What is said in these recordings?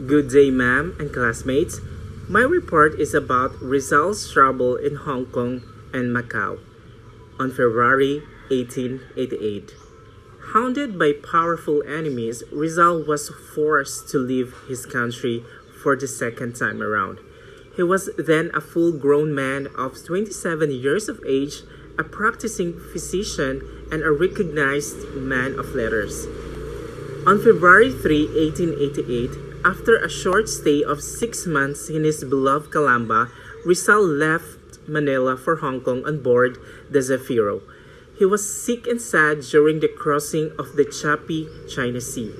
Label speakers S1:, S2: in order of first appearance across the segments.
S1: Good day, ma'am and classmates. My report is about Rizal's trouble in Hong Kong and Macau on February 1888. Hounded by powerful enemies, Rizal was forced to leave his country for the second time around. He was then a full grown man of 27 years of age, a practicing physician, and a recognized man of letters. On February 3, 1888, after a short stay of 6 months in his beloved Calamba, Rizal left Manila for Hong Kong on board the Zafiro. He was sick and sad during the crossing of the choppy China Sea.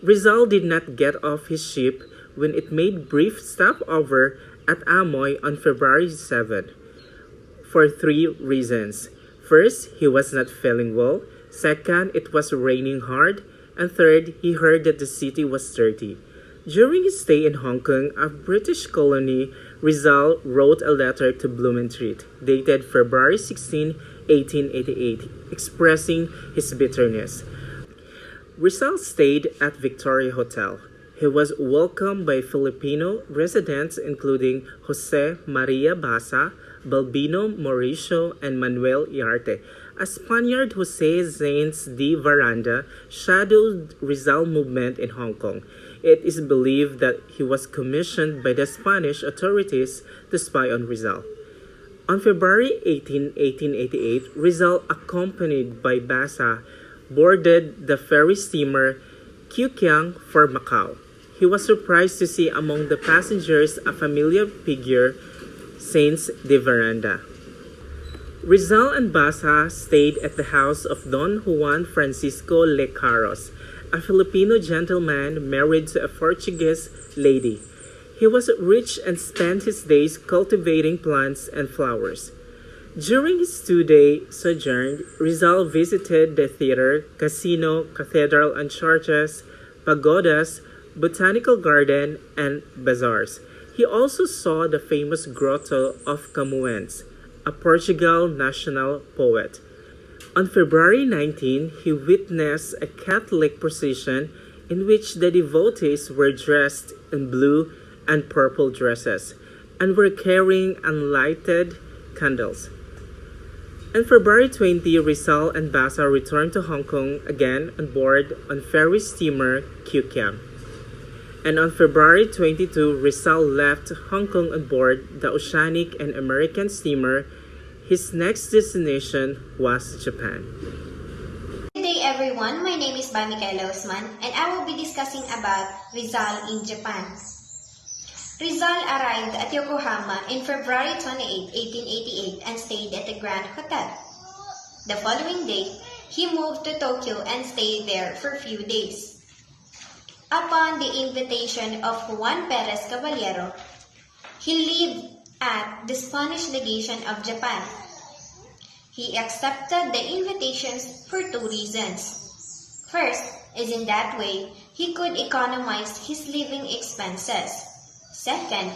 S1: Rizal did not get off his ship when it made brief stopover at Amoy on February 7 for three reasons. First, he was not feeling well. Second, it was raining hard. And third, he heard that the city was dirty. During his stay in Hong Kong, a British colony, Rizal wrote a letter to Blumentritt, dated February 16, 1888, expressing his bitterness. Rizal stayed at Victoria Hotel. He was welcomed by Filipino residents including Jose Maria Basa, Balbino Mauricio, and Manuel Iarte. A Spaniard, Jose Zanes de Veranda, shadowed Rizal movement in Hong Kong. It is believed that he was commissioned by the Spanish authorities to spy on Rizal. On February 18, 1888, Rizal, accompanied by Basa, boarded the ferry steamer Kiukiang for Macau. He was surprised to see among the passengers a familiar figure, Saints de Veranda. Rizal and Basa stayed at the house of Don Juan Francisco Lecaros, a Filipino gentleman married to a Portuguese lady. He was rich and spent his days cultivating plants and flowers. During his two-day sojourn, Rizal visited the theater, casino, cathedral and churches, pagodas, botanical garden, and bazaars. He also saw the famous grotto of Camoens, a Portugal national poet. On February 19, he witnessed a Catholic procession in which the devotees were dressed in blue and purple dresses and were carrying unlighted candles. On February 20, Rizal and Basa returned to Hong Kong again on board on ferry steamer Kiukiang. And on February 22, Rizal left Hong Kong on board the Oceanic and American steamer. His next destination was Japan.
S2: Good day everyone, my name is Michaela Osman and I will be discussing about Rizal in Japan. Rizal arrived at Yokohama in February 28, 1888 and stayed at the Grand Hotel. The following day, he moved to Tokyo and stayed there for a few days. Upon the invitation of Juan Perez Caballero, he lived at the Spanish legation of Japan. He accepted the invitations for two reasons. First is in that way, he could economize his living expenses. Second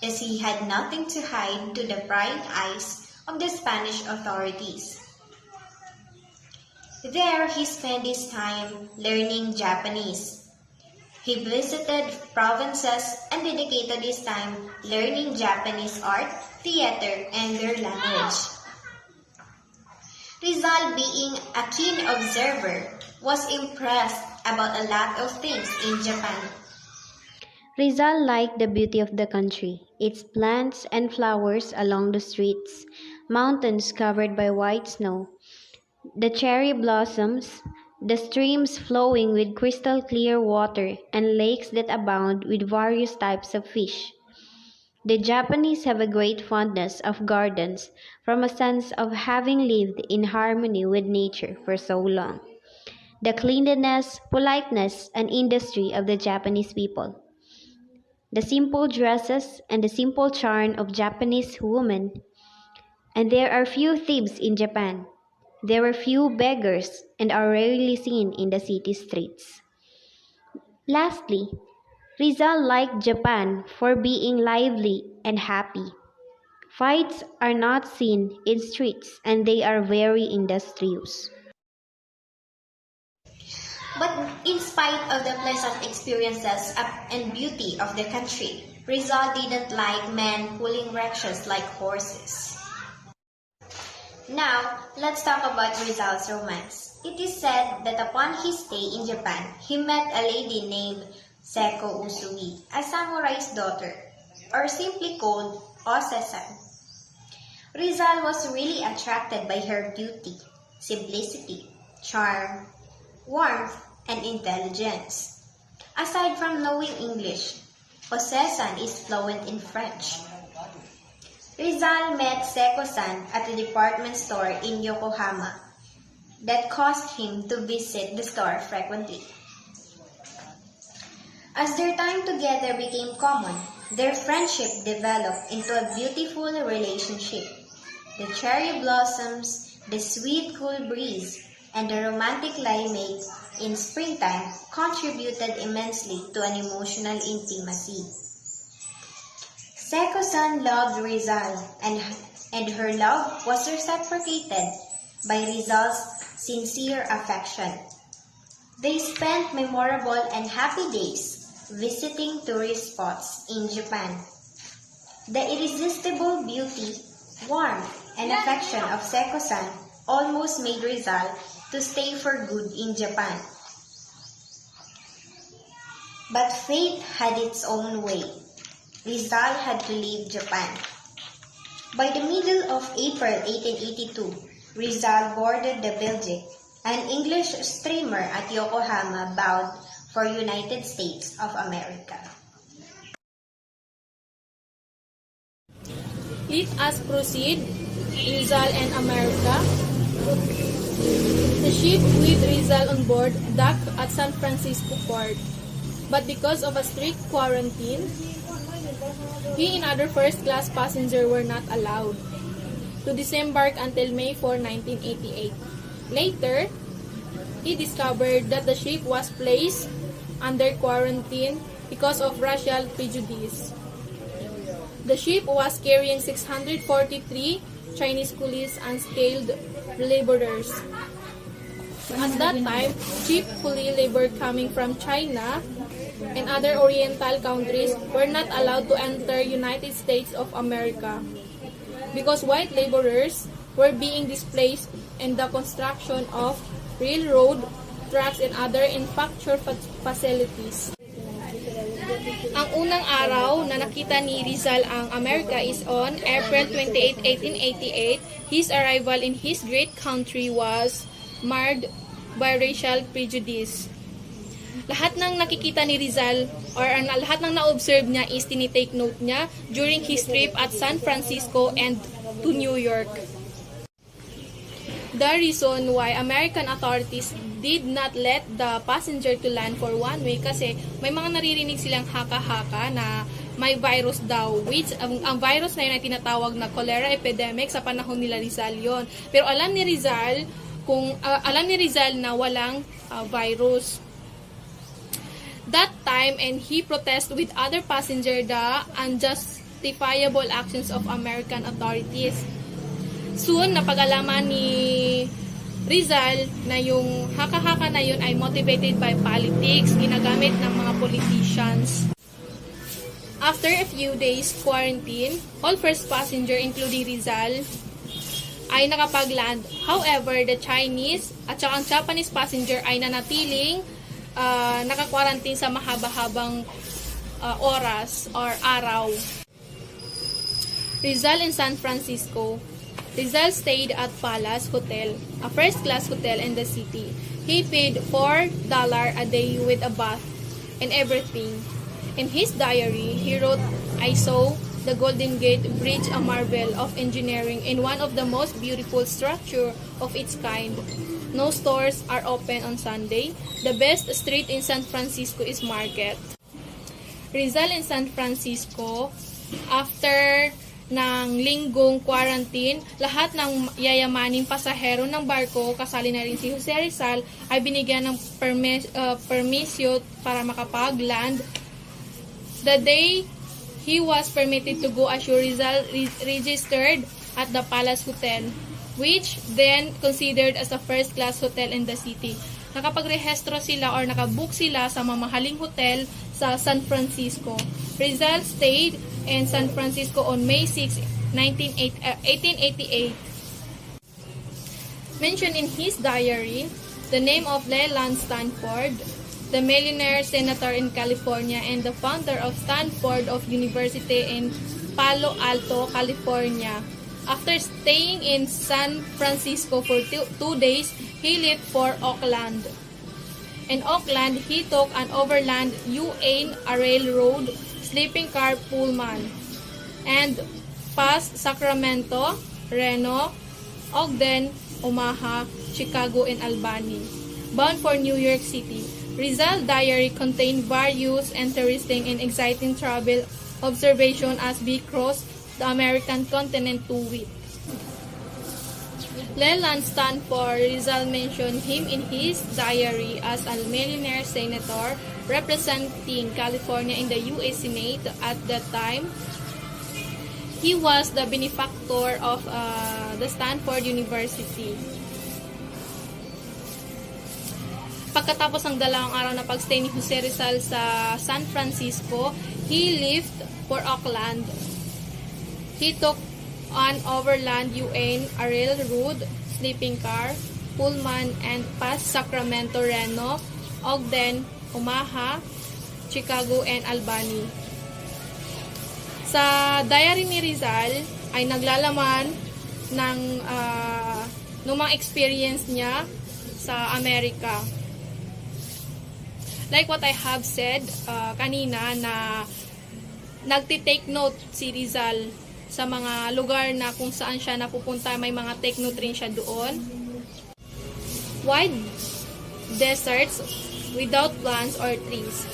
S2: is he had nothing to hide to the prying eyes of the Spanish authorities. There he spent his time learning Japanese. He visited provinces and dedicated his time learning Japanese art, theater, and their language. Rizal, being a keen observer, was impressed about a lot of things in Japan.
S3: Rizal liked the beauty of the country, its plants and flowers along the streets, mountains covered by white snow, the cherry blossoms, the streams flowing with crystal clear water, and lakes that abound with various types of fish. The Japanese have a great fondness of gardens from a sense of having lived in harmony with nature for so long. The cleanliness, politeness, and industry of the Japanese people. The simple dresses and the simple charm of Japanese women. And there are few thieves in Japan. There are few beggars and are rarely seen in the city streets. Lastly, Rizal liked Japan for being lively and happy. Fights are not seen in streets and they are very industrious.
S2: But in spite of the pleasant experiences and beauty of the country, Rizal didn't like men pulling rickshaws like horses. Now, let's talk about Rizal's romance. It is said that upon his stay in Japan, he met a lady named Seko Usui, a samurai's daughter, or simply called Ose-san. Rizal was really attracted by her beauty, simplicity, charm, warmth, and intelligence. Aside from knowing English, Ose-san is fluent in French. Rizal met Seko-san at a department store in Yokohama that caused him to visit the store frequently. As their time together became common, their friendship developed into a beautiful relationship. The cherry blossoms, the sweet cool breeze, and the romantic climate in springtime contributed immensely to an emotional intimacy. Seko-san loved Rizal, and her love was reciprocated by Rizal's sincere affection. They spent memorable and happy days visiting tourist spots in Japan. The irresistible beauty, warmth, and affection of Seko-san almost made Rizal to stay for good in Japan. But fate had its own way. Rizal had to leave Japan. By the middle of April 1882, Rizal boarded the Belgic, an English steamer at Yokohama bound for United States of America.
S4: Let us proceed, Rizal and America. The ship with Rizal on board docked at San Francisco port, but because of a strict quarantine, he and other first-class passengers were not allowed to disembark until May 4, 1988. Later, he discovered that the ship was placed under quarantine because of racial prejudice. The ship was carrying 643 Chinese coolies and skilled laborers. At that time, cheap coolie labor coming from China and other Oriental countries were not allowed to enter United States of America because white laborers were being displaced in the construction of railroad tracks and other infrastructure facilities. Ang unang araw na nakita ni Rizal ang Amerika is on April 28, 1888. His arrival in his great country was marred by racial prejudice. Lahat ng nakikita ni Rizal or lahat ng na-observe niya is tinitake note niya during his trip at San Francisco and to New York. The reason why American authorities did not let the passenger to land for 1 week kasi may mga naririnig silang haka-haka na may virus daw, which ang virus na yun ay tinatawag na cholera epidemic sa panahon nila Rizal yon. Pero alam ni Rizal na walang virus. That time, and he protested with other passenger the unjustifiable actions of American authorities. Soon, napag-alaman ni Rizal na yung haka-haka na yun ay motivated by politics, ginagamit ng mga politicians. After a few days quarantine, all first passenger including Rizal ay nakapag-land. However, the Chinese at saka ang Japanese passenger ay nanatiling naka-quarantine sa mahaba-habang oras or araw. Rizal in San Francisco. Rizal stayed at Palace Hotel, a first-class hotel in the city. He paid $4 a day with a bath and everything. In his diary, he wrote, "I saw the Golden Gate Bridge, a marvel of engineering in one of the most beautiful structure of its kind. No stores are open on Sunday. The best street in San Francisco is Market." Rizal in San Francisco, after ng linggong quarantine, lahat ng yayamaning pasahero ng barko, kasali na rin si Jose Rizal, ay binigyan ng permisyo para makapag-land. The day he was permitted to go ashore, Rizal registered at the Palace Hotel, which then considered as a first-class hotel in the city. nakapagrehistro sila or nakabook sila sa mamahaling hotel sa San Francisco. Rizal stayed in San Francisco on May 6, 1888. Mentioned in his diary, the name of Leland Stanford, the millionaire senator in California and the founder of Stanford University in Palo Alto, California. After staying in San Francisco for 2 days, he left for Oakland. In Oakland, he took an overland UA Railroad sleeping car Pullman and passed Sacramento, Reno, Ogden, Omaha, Chicago, and Albany, bound for New York City. Rizal's diary contained various interesting and exciting travel observations as we crossed the American continent to wit. Leland Stanford, Rizal mentioned him in his diary as a millionaire senator representing California in the U.S. Senate. At that time, he was the benefactor of the Stanford University. Pagkatapos ng 2 araw na pagstay ni Jose Rizal sa San Francisco, he left for Oakland. He took an overland UA Railroad sleeping car, Pullman, and passed Sacramento, Reno, Ogden, Omaha, Chicago, and Albany. Sa diary ni Rizal ay naglalaman ng mga experience niya sa Amerika. Like what I have said kanina na nagti-take note si Rizal sa mga lugar na kung saan siya napupunta, may mga take note rin siya doon. Wide deserts without plants or trees.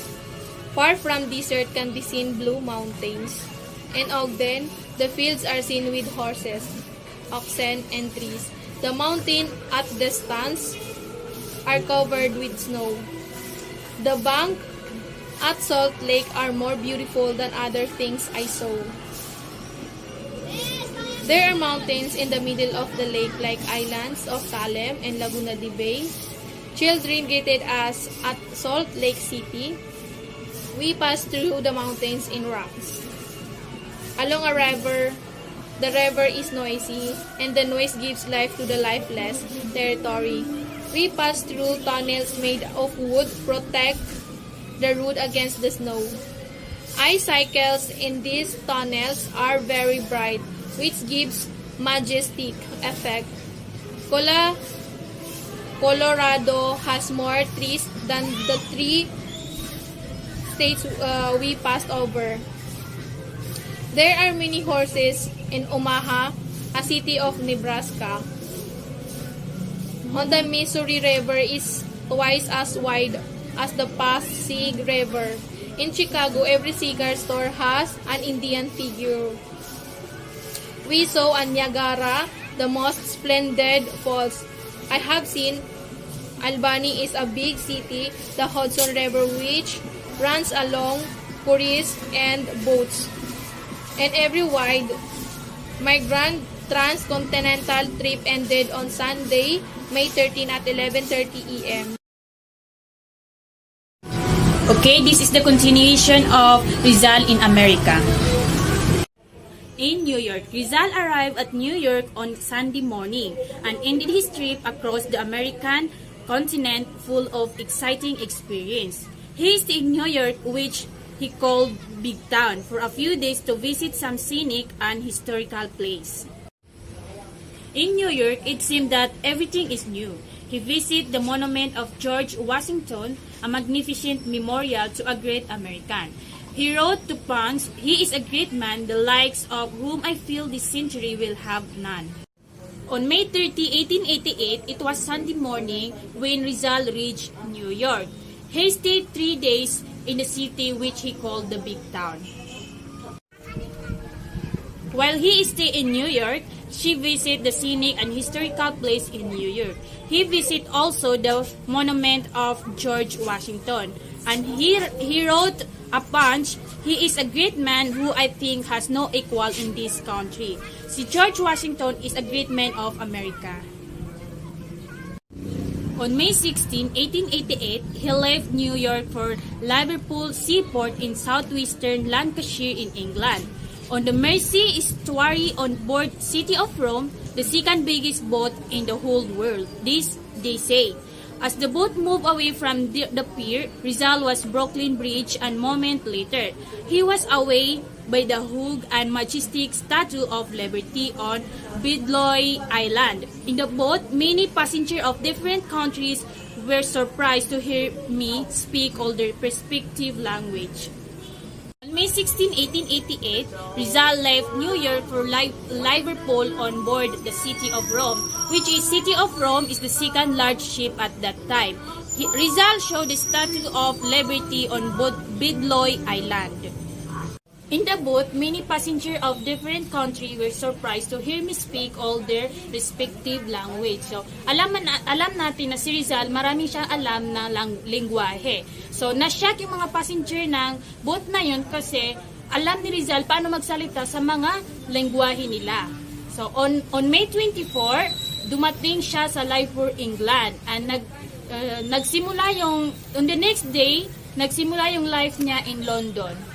S4: Far from desert can be seen blue mountains. In Ogden, the fields are seen with horses, oxen, and trees. The mountains at distance are covered with snow. The bank at Salt Lake are more beautiful than other things I saw. There are mountains in the middle of the lake like islands of Salem and Laguna de Bay. Children greeted us at Salt Lake City. We passed through the mountains in rocks. Along a river, the river is noisy, and the noise gives life to the lifeless territory. We passed through tunnels made of wood, protect the road against the snow. Icicles in these tunnels are very bright, which gives majestic effect. Colorado has more trees than the 3 states we passed over. There are many horses in Omaha, a city of Nebraska. On the Missouri River is twice as wide as the Pasig River. In Chicago, every cigar store has an Indian figure. We saw a Niagara, the most splendid falls I have seen. Albany is a big city, the Hudson River which runs along quarries and boats. And every wide. My grand transcontinental trip ended on Sunday, May 13 at 11:30 a.m.
S5: Okay, this is the continuation of Rizal in America. In New York, Rizal arrived at New York on Sunday morning and ended his trip across the American continent full of exciting experience. He stayed in New York, which he called Big Town, for a few days to visit some scenic and historical place. In New York, it seemed that everything is new. He visited the monument of George Washington, a magnificent memorial to a great American. He wrote to Punch, "He is a great man, the likes of whom I feel this century will have none." On May 30, 1888, it was Sunday morning when Rizal reached New York. He stayed 3 days in the city which he called the Big Town. While he stayed in New York, she visited the scenic and historical place in New York. He visited also the monument of George Washington. And he wrote a Punch, "He is a great man who I think has no equal in this country. Si George Washington is a great man of America." On May 16, 1888, he left New York for Liverpool Seaport in southwestern Lancashire in England. On the Mersey estuary on board City of Rome, the second biggest boat in the whole world. This, they say. As the boat moved away from the pier, Rizal was Brooklyn Bridge, and moment later, he was away by the huge and majestic Statue of Liberty on Bidloy Island. In the boat, many passengers of different countries were surprised to hear me speak all their respective language. On May 16, 1888, Rizal left New York for Liverpool on board the City of Rome, which is City of Rome is the second large ship at that time. Rizal showed the Statue of Liberty on Bidloy Island. In the boat, many passengers of different countries were surprised to hear me speak all their respective language. So, alam natin na si Rizal, marami siyang alam na lingwahe. So, na-shock yung mga passenger ng boat na yun kasi alam ni Rizal paano magsalita sa mga lingwahe nila. So, on May 24, dumating siya sa Liverpool, England. And nagsimula on the next day, nagsimula yung life niya in London.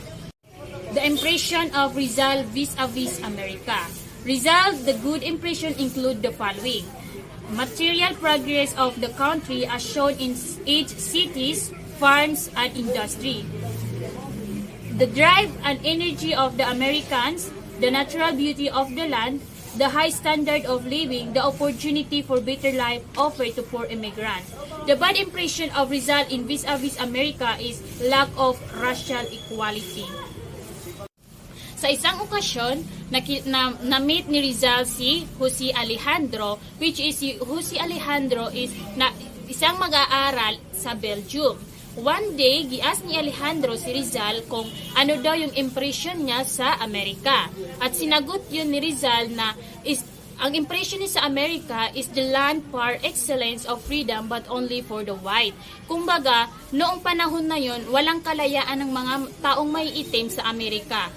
S5: The impression of Rizal vis-a-vis America. Rizal, the good impression include the following. Material progress of the country as shown in its cities, farms, and industry. The drive and energy of the Americans, the natural beauty of the land, the high standard of living, the opportunity for better life offered to poor immigrants. The bad impression of Rizal in vis-a-vis America is lack of racial equality. Sa isang okasyon, na-meet ni Rizal si Jose Alejandro, which is si Jose Alejandro is isang mag-aaral sa Belgium. One day, gias ni Alejandro si Rizal kung ano daw yung impression niya sa Amerika. At sinagot yun ni Rizal na ang impression niya sa Amerika is the land par excellence of freedom but only for the white. Kumbaga, noong panahon na yun, walang kalayaan ng mga taong may itim sa Amerika.